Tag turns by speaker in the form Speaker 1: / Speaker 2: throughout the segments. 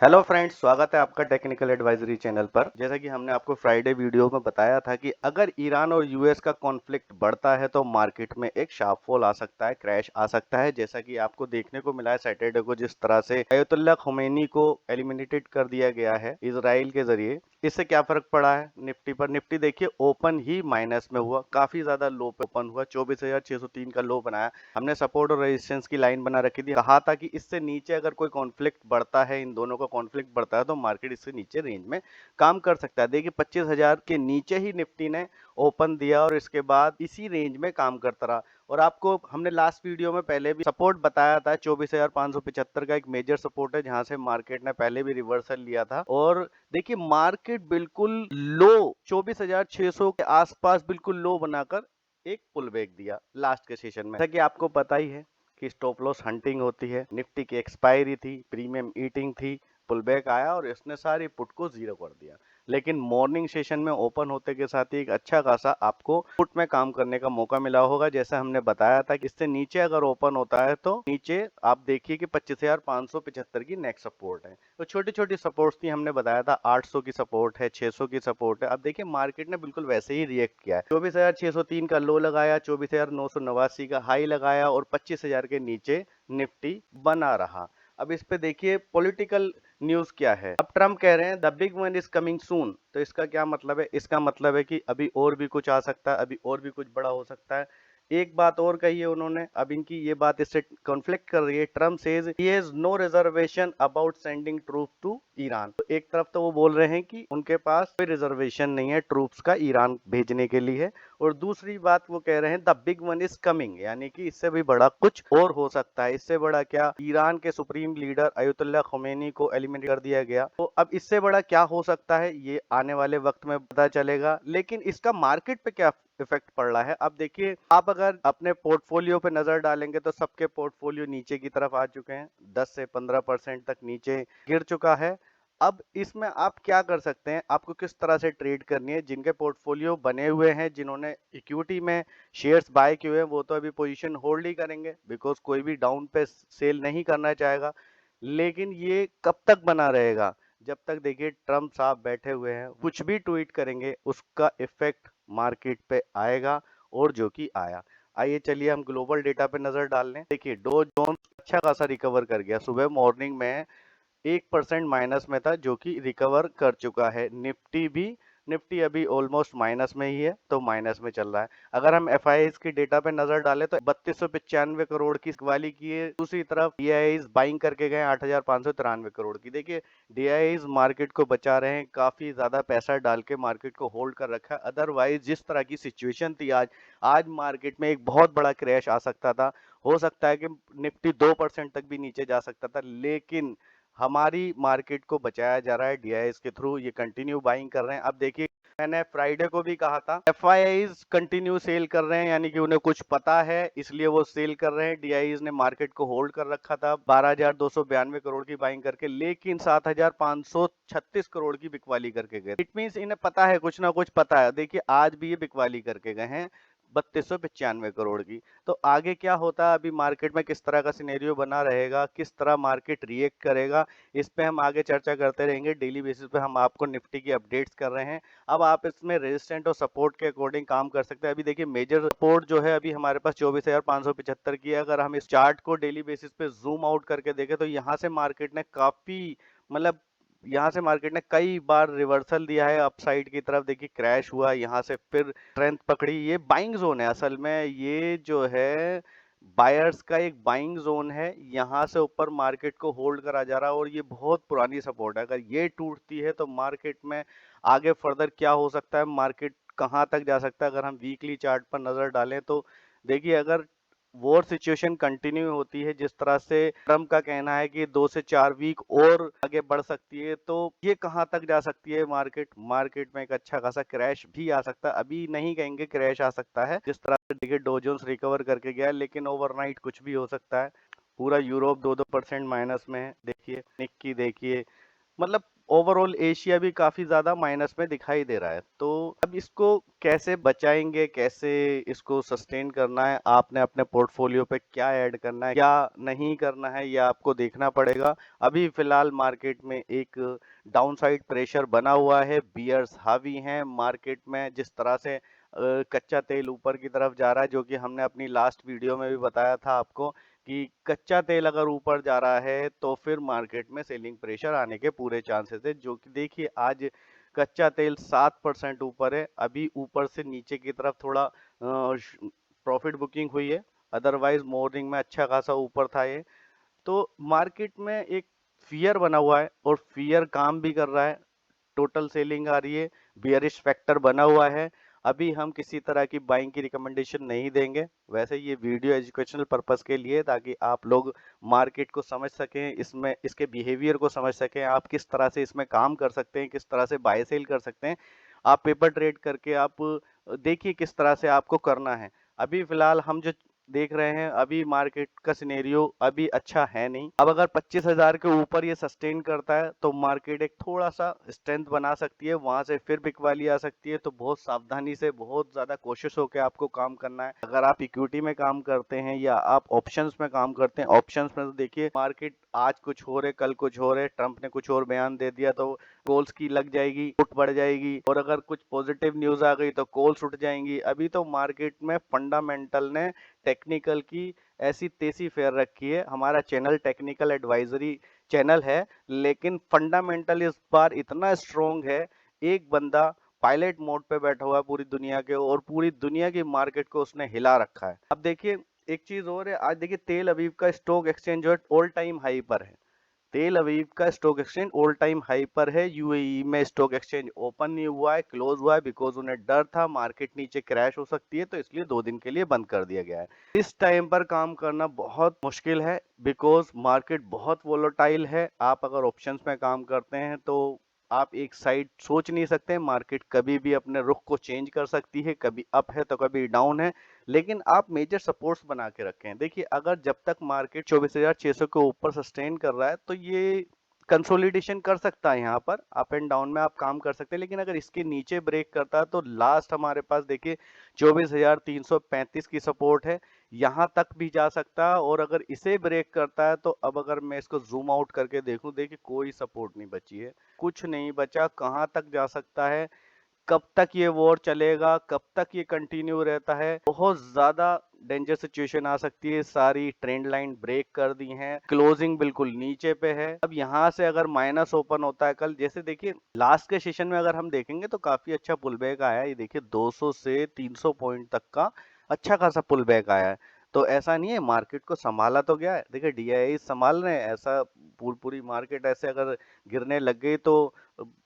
Speaker 1: Hello friends, स्वागत है आपका टेक्निकल एडवाइजरी चैनल पर। जैसा कि हमने आपको फ्राइडे वीडियो में बताया था कि अगर ईरान और यूएस का कॉन्फ्लिक्ट बढ़ता है तो मार्केट में एक शार्प फॉल आ सकता है, क्रैश आ सकता है। जैसा कि आपको देखने को मिला है सैटरडे को, जिस तरह से अयतुल्ला खुमैनी को एलिमिनेटेड कर दिया गया है इजराइल के जरिए। इससे क्या फर्क पड़ा है निफ्टी पर? निफ्टी देखिए ओपन ही माइनस में हुआ, काफी ज्यादा लो पे ओपन हुआ, 24,603 का लो बनाया। हमने सपोर्ट और रेजिस्टेंस की लाइन बना रखी थी, कहा था कि इससे नीचे अगर कोई कॉन्फ्लिक्ट बढ़ता है, इन दोनों का कॉन्फ्लिक्ट बढ़ता है तो मार्केट इससे नीचे रेंज में काम कर सकता है। देखिए 25,000 के नीचे ही निफ्टी ने ओपन दिया और इसके बाद इसी रेंज में काम करता रहा। और आपको हमने लास्ट वीडियो में पहले भी सपोर्ट बताया था, 24,575 का एक मेजर सपोर्ट है जहां से मार्केट ने पहले भी रिवर्सल लिया था। और देखिए मार्केट बिल्कुल लो 24,600 के आसपास बिल्कुल लो बनाकर एक पुल बैक दिया लास्ट के सेशन में। जैसा कि आपको पता ही है कि स्टॉप लॉस हंटिंग होती है, निफ्टी की एक्सपायरी थी, प्रीमियम ईटिंग थी, पुल बैक आया और इसने सारी पुट को जीरो कर दिया। लेकिन मॉर्निंग सेशन में ओपन होते के साथ ही एक अच्छा खासा आपको पुट में काम करने का मौका मिला होगा। जैसा हमने बताया था कि इससे नीचे अगर ओपन होता है तो नीचे आप देखिए कि 25,575 की नेक्स्ट सपोर्ट है। तो छोटी छोटी सपोर्ट्स थी, हमने बताया था 800 की सपोर्ट है, 600 की सपोर्ट है। अब देखिए मार्केट ने बिल्कुल वैसे ही रिएक्ट किया है, 24,603 का लो लगाया, 24,989 का हाई लगाया और 25,000 के नीचे निफ्टी बना रहा। अब इस पे देखिए पॉलिटिकल न्यूज क्या है। अब ट्रम्प कह रहे हैं the big one is coming soon. तो इसका क्या मतलब है? इसका मतलब है कि अभी और भी कुछ आ सकता है, अभी और भी कुछ बड़ा हो सकता है। एक बात और कही है उन्होंने, अब इनकी ये बात इससे कॉन्फ्लिक्ट कर रही है। Trump says he has no reservation about sending troop to Iran. तो एक तरफ तो वो बोल रहे हैं कि उनके पास कोई रिजर्वेशन नहीं है ट्रूप्स का ईरान भेजने के लिए, और दूसरी बात वो कह रहे हैं the big one is coming, यानी कि इससे भी बड़ा कुछ और हो सकता है। इससे बड़ा क्या? ईरान के सुप्रीम लीडर अयतुल्ला खुमैनी को एलिमिनेट कर दिया गया। तो अब इससे बड़ा क्या हो सकता है ये आने वाले वक्त में पता चलेगा। लेकिन इसका मार्केट पे क्या इफेक्ट पड़ रहा है? अब देखिए आप अगर अपने पोर्टफोलियो पे नजर डालेंगे तो सबके पोर्टफोलियो नीचे की तरफ आ चुके हैं, 10 से 15% तक नीचे गिर चुका है। अब इसमें आप क्या कर सकते हैं, आपको किस तरह से ट्रेड करनी है? जिनके पोर्टफोलियो बने हुए हैं, जिन्होंने इक्विटी में शेयर्स बाय किए हुए हैं, वो तो अभी पोजीशन होल्ड ही करेंगे, बिकॉज कोई भी डाउन पे सेल नहीं करना चाहेगा। लेकिन ये कब तक बना रहेगा? जब तक देखिए ट्रम्प साहब बैठे हुए हैं, कुछ भी ट्वीट करेंगे उसका इफेक्ट मार्केट पे आएगा, और जो कि आया। आइए चलिए हम ग्लोबल डेटा पे नजर डाल लें। देखिए डो जोन्स अच्छा खासा रिकवर कर गया, सुबह मॉर्निंग में 1% माइनस में था जो कि रिकवर कर चुका है। निफ्टी भी, निफ्टी अभी ऑलमोस्ट माइनस में ही है, तो माइनस में चल रहा है। अगर हम एफ की डेटा पे नजर डालें तो 3295 करोड़ की वाली की है। दूसरी तरफ डीआईज बाइंग करके गए 8,593 करोड़ की। देखिए डीआईज मार्केट को बचा रहे हैं, काफी ज्यादा पैसा डाल के मार्केट को होल्ड कर रखा है। अदरवाइज जिस तरह की सिचुएशन थी आज मार्केट में एक बहुत बड़ा क्रैश आ सकता था। हो सकता है कि निफ्टी 2% तक भी नीचे जा सकता था, लेकिन हमारी मार्केट को बचाया जा रहा है डीआईएस के थ्रू। ये कंटिन्यू बाइंग कर रहे हैं। अब देखिए मैंने फ्राइडे को भी कहा था एफआईआईज कंटिन्यू सेल कर रहे हैं, यानी कि उन्हें कुछ पता है इसलिए वो सेल कर रहे हैं। डीआईएस ने मार्केट को होल्ड कर रखा था 12,292 करोड़ की बाइंग करके, लेकिन 7,536 करोड़ की बिकवाली करके गए। इट मीन्स इन्हें पता है, कुछ ना कुछ पता है। देखिए आज भी ये बिकवाली करके गए हैं 3295 करोड़ की। तो आगे क्या होता है, अभी मार्केट में किस तरह का सिनेरियो बना रहेगा, किस तरह मार्केट रिएक्ट करेगा, इस पे हम आगे चर्चा करते रहेंगे। डेली बेसिस पे हम आपको निफ्टी की अपडेट्स कर रहे हैं। अब आप इसमें रेजिस्टेंट और सपोर्ट के अकॉर्डिंग काम कर सकते हैं। अभी देखिए मेजर सपोर्ट जो है अभी हमारे पास 24,575 की है। अगर हम इस चार्ट को डेली बेसिस पे जूम आउट करके देखें तो यहाँ से मार्केट ने काफी, मतलब यहाँ से मार्केट ने कई बार रिवर्सल दिया है अपसाइड की तरफ। देखिए क्रैश हुआ, यहाँ से फिर स्ट्रेंथ पकड़ी। ये बाइंग जोन है असल में, ये जो है बायर्स का एक बाइंग जोन है। यहाँ से ऊपर मार्केट को होल्ड करा जा रहा है और ये बहुत पुरानी सपोर्ट है। अगर ये टूटती है तो मार्केट में आगे फर्दर क्या हो सकता है, मार्केट कहाँ तक जा सकता है? अगर हम वीकली चार्ट पर नजर डालें तो देखिए अगर वॉर सिचुएशन कंटिन्यू होती है, जिस तरह से ट्रम्प का कहना है कि 2 से 4 वीक और आगे बढ़ सकती है, तो ये कहाँ तक जा सकती है? मार्केट में एक अच्छा खासा क्रैश भी आ सकता है। अभी नहीं कहेंगे क्रैश आ सकता है, जिस तरह से देखिए डो जोन्स रिकवर करके गया, लेकिन ओवरनाइट कुछ भी हो सकता है। पूरा यूरोप 2-2% माइनस में है। देखिए निक्की देखिए, मतलब ओवरऑल एशिया भी काफी ज्यादा माइनस में दिखाई दे रहा है। तो अब इसको कैसे बचाएंगे, कैसे इसको सस्टेन करना है, आपने अपने पोर्टफोलियो पे क्या ऐड करना है, क्या नहीं करना है, यह आपको देखना पड़ेगा। अभी फिलहाल मार्केट में एक डाउनसाइड प्रेशर बना हुआ है, बियर्स हावी हैं मार्केट में। जिस तरह से कच्चा तेल ऊपर की तरफ जा रहा है, जो कि हमने अपनी लास्ट वीडियो में भी बताया था आपको कि कच्चा तेल अगर ऊपर जा रहा है तो फिर मार्केट में सेलिंग प्रेशर आने के पूरे चांसेस है। जो कि देखिए आज कच्चा तेल 7% ऊपर है, अभी ऊपर से नीचे की तरफ थोड़ा प्रॉफिट बुकिंग हुई है, अदरवाइज मॉर्निंग में अच्छा खासा ऊपर था ये। तो मार्केट में एक फियर बना हुआ है और फियर काम भी कर रहा है, टोटल सेलिंग आ रही है, बियरिश फैक्टर बना हुआ है। अभी हम किसी तरह की बाइंग की रिकमेंडेशन नहीं देंगे। वैसे ये वीडियो एजुकेशनल पर्पस के लिए, ताकि आप लोग मार्केट को समझ सकें, इसमें इसके बिहेवियर को समझ सकें, आप किस तरह से इसमें काम कर सकते हैं, किस तरह से बाय सेल कर सकते हैं। आप पेपर ट्रेड करके आप देखिए किस तरह से आपको करना है। अभी फिलहाल हम जो देख रहे हैं, अभी मार्केट का सिनेरियो अभी अच्छा है नहीं। अब अगर 25,000 के ऊपर ये सस्टेन करता है तो मार्केट एक थोड़ा सा स्ट्रेंथ बना सकती है, वहां से फिर बिकवाली आ सकती है। तो बहुत सावधानी से, बहुत ज्यादा कोशिश होकर आपको काम करना है। अगर आप इक्विटी में काम करते हैं या आप ऑप्शंस में काम करते हैं, ऑप्शंस में तो देखिए मार्केट आज कुछ हो रहे, कल कुछ हो रहे, ट्रंप ने कुछ और बयान दे दिया तो कॉल्स की लग जाएगी, उठ बढ़ जाएगी, और अगर कुछ पॉजिटिव न्यूज आ गई तो कॉल्स उठ जाएंगी। अभी तो मार्केट में फंडामेंटल ने टेक्निकल की ऐसी तेजी फेर रखी है। हमारा चैनल टेक्निकल एडवाइजरी चैनल है, लेकिन फंडामेंटल इस बार इतना स्ट्रोंग है, एक बंदा पायलट मोड पे बैठा हुआ है पूरी दुनिया के, और पूरी दुनिया की मार्केट को उसने हिला रखा है। अब देखिए एक चीज और है, आज देखिए तेल अवीव का स्टॉक एक्सचेंज जो है ऑल टाइम हाई पर है। तेल अवीव का stock exchange all time high पर है। यूएई में स्टॉक एक्सचेंज ओपन नहीं हुआ है, क्लोज हुआ है, बिकॉज उन्हें डर था मार्केट नीचे क्रैश हो सकती है, तो इसलिए 2 दिन के लिए बंद कर दिया गया है। इस टाइम पर काम करना बहुत मुश्किल है, बिकॉज मार्केट बहुत वोलेटाइल है। आप अगर ऑप्शंस में काम करते हैं तो आप एक साइड सोच नहीं सकते, मार्केट कभी भी अपने रुख को चेंज कर सकती है, कभी अप है तो कभी डाउन है। लेकिन आप मेजर सपोर्ट्स बना के रखें। देखिए अगर जब तक मार्केट 24,600 के ऊपर सस्टेन कर रहा है तो ये कंसोलिडेशन कर सकता है, यहाँ पर अप एंड डाउन में आप काम कर सकते हैं। लेकिन अगर इसके नीचे ब्रेक करता है तो लास्ट हमारे पास देखिए 24,335 की सपोर्ट है, यहाँ तक भी जा सकता है। और अगर इसे ब्रेक करता है तो अब अगर मैं इसको जूम आउट करके देखूं, देखिए कोई सपोर्ट नहीं बची है, कुछ नहीं बचा। कहाँ तक जा सकता है, कब तक ये वॉर चलेगा, कब तक ये कंटिन्यू रहता है, बहुत ज्यादा डेंजर सिचुएशन आ सकती है। सारी ट्रेंड लाइन ब्रेक कर दी है, क्लोजिंग बिल्कुल नीचे पे है। अब यहाँ से अगर माइनस ओपन होता है कल, जैसे देखिए लास्ट के सेशन में अगर हम देखेंगे तो काफी अच्छा पुल बैक आया है। ये देखिए 200 से 300 पॉइंट तक का अच्छा खासा पुल बैक आया है। तो ऐसा नहीं है, मार्केट को संभाला तो गया है। देखिए डीआईआई संभाल रहे हैं, ऐसा पूरी मार्केट ऐसे अगर गिरने लग गई तो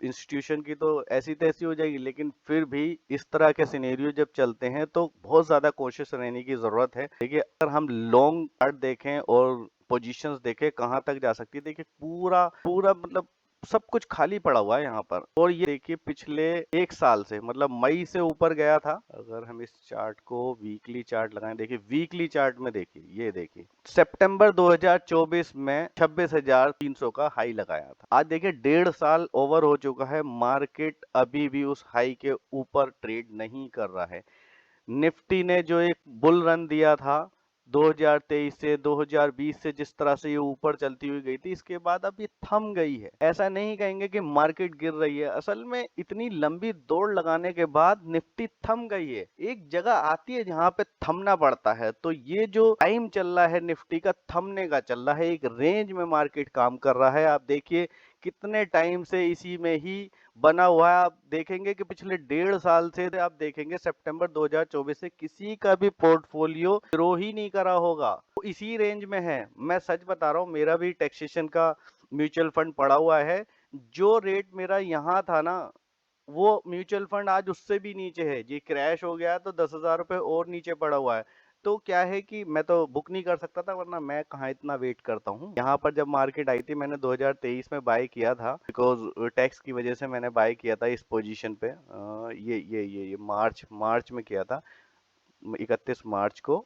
Speaker 1: इंस्टीट्यूशन की तो ऐसी तैसी हो जाएगी। लेकिन फिर भी इस तरह के सिनेरियो जब चलते हैं तो बहुत ज्यादा कोशिश रहने की जरूरत है। देखिए अगर हम लॉन्ग चार्ट देखें और पोजीशंस देखें कहाँ तक जा सकती है, देखिए पूरा पूरा मतलब सब कुछ खाली पड़ा हुआ है यहाँ पर। और ये देखिए पिछले 1 साल से, मतलब मई से ऊपर गया था। अगर हम इस चार्ट को वीकली चार्ट लगाएं, देखिए वीकली चार्ट में देखिए, ये देखिए सितंबर 2024 में 26,300 का हाई लगाया था। आज देखिए 1.5 साल ओवर हो चुका है, मार्केट अभी भी उस हाई के ऊपर ट्रेड नहीं कर रहा है। निफ्टी ने जो एक बुल रन दिया था 2023 से 2020 से, जिस तरह से ये ऊपर चलती हुई गई थी, इसके बाद अब ये थम गई है। ऐसा नहीं कहेंगे कि मार्केट गिर रही है, असल में इतनी लंबी दौड़ लगाने के बाद निफ्टी थम गई है। एक जगह आती है जहां पे थमना पड़ता है, तो ये जो टाइम चल रहा है निफ्टी का, थमने का चल रहा है। एक रेंज में मार्केट काम कर रहा है। आप देखिए कितने टाइम से इसी में ही बना हुआ है। आप देखेंगे कि पिछले 1.5 साल से, आप देखेंगे सितंबर 2024 से किसी का भी पोर्टफोलियो ग्रो ही नहीं करा होगा, वो इसी रेंज में है। मैं सच बता रहा हूँ, मेरा भी टैक्सेशन का म्यूचुअल फंड पड़ा हुआ है। जो रेट मेरा यहाँ था ना, वो म्यूचुअल फंड आज उससे भी नीचे है। जी क्रैश हो गया तो 10,000 रुपए और नीचे पड़ा हुआ है। तो क्या है कि मैं तो बुक नहीं कर सकता था, वरना मैं कहाँ इतना वेट करता हूँ। यहाँ पर जब मार्केट आई थी मैंने 2023 में बाय किया था, बिकॉज टैक्स की वजह से मैंने बाय किया था इस पोजीशन पे। ये मार्च में किया था, 31 मार्च को।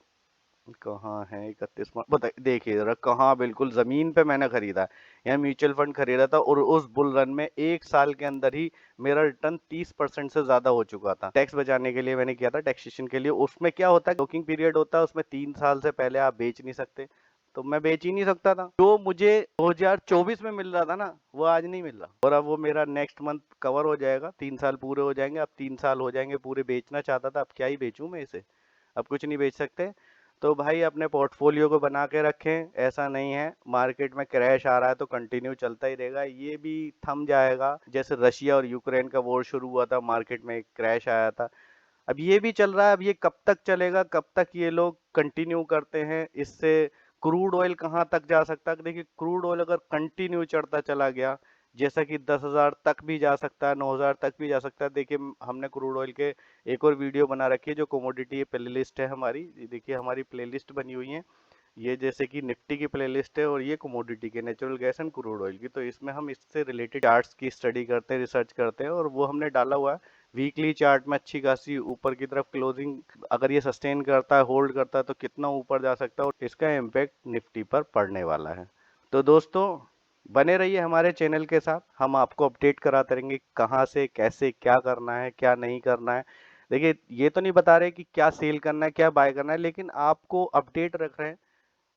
Speaker 1: कहाँ है 31 मार्च, बताइए देखिए जरा कहाँ, बिल्कुल जमीन पे मैंने खरीदा है। यहाँ म्यूचुअल फंड खरीदा था और उस बुल रन में 1 साल के अंदर ही मेरा रिटर्न 30% से ज्यादा हो चुका था। टैक्स बचाने के लिए मैंने किया था, टैक्सेशन के लिए। उसमें क्या होता है, लॉकिंग पीरियड होता है, उसमें 3 साल से पहले आप बेच नहीं सकते, तो मैं बेच ही नहीं सकता था। जो मुझे 2024 में मिल रहा था ना, वो आज नहीं मिल रहा, और अब वो मेरा नेक्स्ट मंथ कवर हो जाएगा, 3 साल पूरे हो जाएंगे। अब 3 साल हो जाएंगे पूरे, बेचना चाहता था, अब क्या ही बेचूं मैं इसे, अब कुछ नहीं बेच सकते। तो भाई अपने पोर्टफोलियो को बना के रखें, ऐसा नहीं है मार्केट में क्रैश आ रहा है तो कंटिन्यू चलता ही रहेगा, ये भी थम जाएगा। जैसे रशिया और यूक्रेन का वॉर शुरू हुआ था, मार्केट में एक क्रैश आया था, अब ये भी चल रहा है। अब ये कब तक चलेगा, कब तक ये लोग कंटिन्यू करते हैं, इससे क्रूड ऑयल कहाँ तक जा सकता है। देखिए क्रूड ऑयल अगर कंटिन्यू चढ़ता चला गया, जैसा कि 10,000 तक भी जा सकता है, 9,000 तक भी जा सकता है। देखिए हमने क्रूड ऑयल के एक और वीडियो बना रखी है, जो कमोडिटी प्लेलिस्ट है हमारी, देखिए हमारी प्लेलिस्ट बनी हुई है ये, जैसे कि निफ्टी की प्लेलिस्ट है और ये कमोडिटी के natural gas and crude oil की। तो इसमें हम इससे रिलेटेड चार्ट्स की स्टडी करते हैं, रिसर्च करते हैं, और वो हमने डाला हुआ है। वीकली चार्ट में अच्छी खासी ऊपर की तरफ क्लोजिंग, अगर ये सस्टेन करता है, होल्ड करता है, तो कितना ऊपर जा सकता है और इसका इम्पैक्ट निफ्टी पर पड़ने वाला है। तो दोस्तों बने रहिए हमारे चैनल के साथ, हम आपको अपडेट कराते रहेंगे कहाँ से कैसे क्या करना है, क्या नहीं करना है। देखिए ये तो नहीं बता रहे कि क्या सेल करना है, क्या बाय करना है, लेकिन आपको अपडेट रख रहे हैं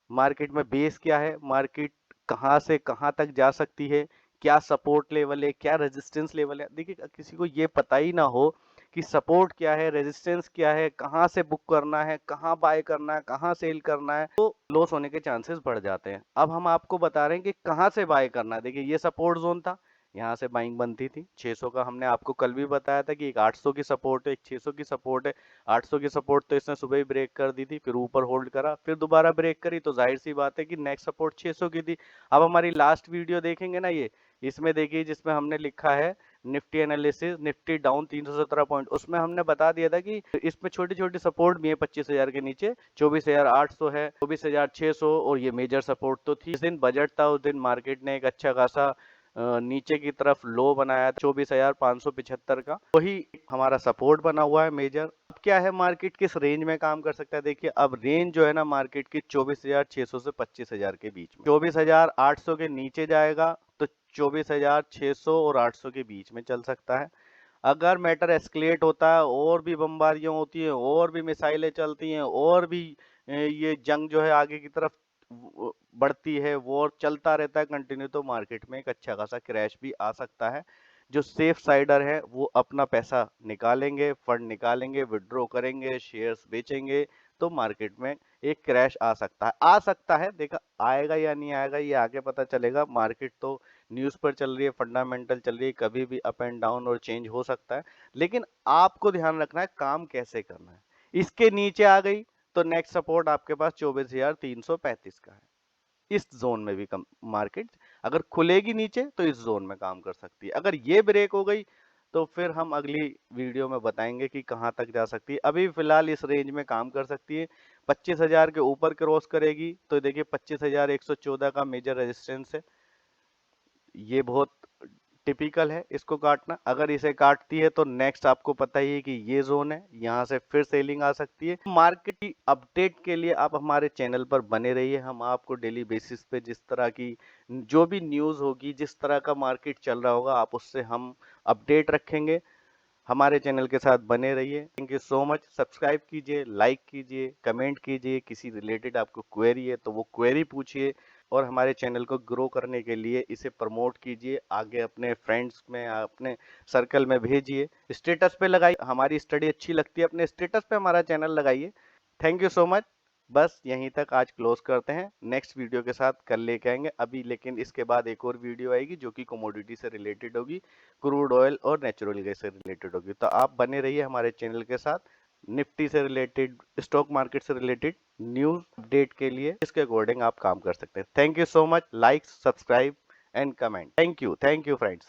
Speaker 1: मार्केट में बेस क्या है, मार्केट कहाँ से कहाँ तक जा सकती है, क्या सपोर्ट लेवल है, क्या रेजिस्टेंस लेवल है। देखिए किसी को ये पता ही ना हो कि सपोर्ट क्या है, रेजिस्टेंस क्या है, कहाँ से बुक करना है, कहाँ बाय करना है, कहाँ सेल करना है, तो लॉस होने के चांसेस बढ़ जाते हैं। अब हम आपको बता रहे हैं कि कहाँ से बाय करना है। देखिए ये सपोर्ट जोन था, यहाँ से बाइंग बनती थी 600 का, हमने आपको कल भी बताया था कि एक 800 की सपोर्ट है, एक 600 की सपोर्ट है। 800 की सपोर्ट तो इसने सुबह ही ब्रेक कर दी थी, फिर ऊपर होल्ड करा, फिर दोबारा ब्रेक करी, तो जाहिर सी बात है कि नेक्स्ट सपोर्ट 600 की थी। अब हमारी लास्ट वीडियो देखेंगे ना ये, इसमें देखिए जिसमें हमने लिखा है Nifty analysis, Nifty down 317 point, उसमें हमने बता दिया था कि इसमें छोटी छोटी सपोर्ट भी है 25,000 के नीचे, 24,800 है, 24,600, और ये मेजर सपोर्ट तो थी। जिस दिन बजट था उस दिन मार्केट ने एक अच्छा खासा नीचे की तरफ लो बनाया था 24,575 का, वही हमारा सपोर्ट बना हुआ है मेजर। अब क्या है, मार्केट किस रेंज में काम कर सकता है। देखिए अब रेंज जो है ना मार्केट की 24,600 से 25,000 के बीच में, 24,800 के नीचे जाएगा तो 24,600 और 800 के बीच में चल सकता है। अगर मैटर एस्केलेट होता है, और भी बमबारियां होती हैं, और भी मिसाइलें चलती हैं, और भी ये जंग जो है आगे की तरफ बढ़ती है, वॉर चलता रहता है कंटिन्यू, तो मार्केट में एक अच्छा खासा क्रैश भी आ सकता है। जो सेफ साइडर है वो अपना पैसा निकालेंगे, फंड निकालेंगे, विड्रॉ करेंगे, शेयर्स बेचेंगे, तो मार्केट में एक क्रैश आ सकता है, देखा आएगा या नहीं आएगा ये आगे पता चलेगा। मार्केट तो न्यूज़ पर चल रही है, फंडामेंटल चल रही है, कभी भी अप एंड डाउन और चेंज हो सकता है, लेकिन आपको ध्यान रखना है काम कैसे करना है। इसके नीचे आ गई तो नेक्स्ट सपोर्ट आपके पास 24,335 का है। इस जोन में भी कम मार्केट अगर खुलेगी नीचे तो इस जोन में काम कर सकती है। अगर ये ब्रेक हो गई तो फिर हम अगली वीडियो में बताएंगे कि कहां तक जा सकती है। अभी फिलहाल इस रेंज में काम कर सकती है, 25,000 के ऊपर क्रॉस करेगी तो देखिए 25,114 का मेजर रेजिस्टेंस है, ये बहुत टिपिकल है इसको काटना। अगर इसे काटती है तो नेक्स्ट आपको पता ही है कि ये जोन है, यहाँ से फिर सेलिंग आ सकती है। मार्केट की अपडेट के लिए आप हमारे चैनल पर बने रहिए, हम आपको डेली बेसिस पे जिस तरह की जो भी न्यूज़ होगी, जिस तरह का मार्केट चल रहा होगा, आप उससे हम अपडेट रखेंगे। हमारे चैनल के साथ बने रहिए। Thank you so much. Subscribe कीजिए, लाइक कीजिए, कमेंट कीजिए, किसी रिलेटेड आपको क्वेरी है तो वो क्वेरी पूछिए, और हमारे चैनल को ग्रो करने के लिए इसे प्रमोट कीजिए, आगे अपने फ्रेंड्स में, अपने सर्कल में भेजिए, स्टेटस पे लगाइए। हमारी स्टडी अच्छी लगती है, अपने स्टेटस पे हमारा चैनल लगाइए। Thank you so much. बस यहीं तक आज क्लोज करते हैं, नेक्स्ट वीडियो के साथ कल लेके आएंगे अभी, लेकिन इसके बाद एक और वीडियो आएगी जो कि कमोडिटी से रिलेटेड होगी, क्रूड ऑयल और नेचुरल गैस से रिलेटेड होगी। तो आप बने रहिए हमारे चैनल के साथ, निफ्टी से रिलेटेड, स्टॉक मार्केट से रिलेटेड न्यूज अपडेट के लिए इसके अकॉर्डिंग आप काम कर सकते हैं। Thank you so much. Like, subscribe and comment. Thank you friends.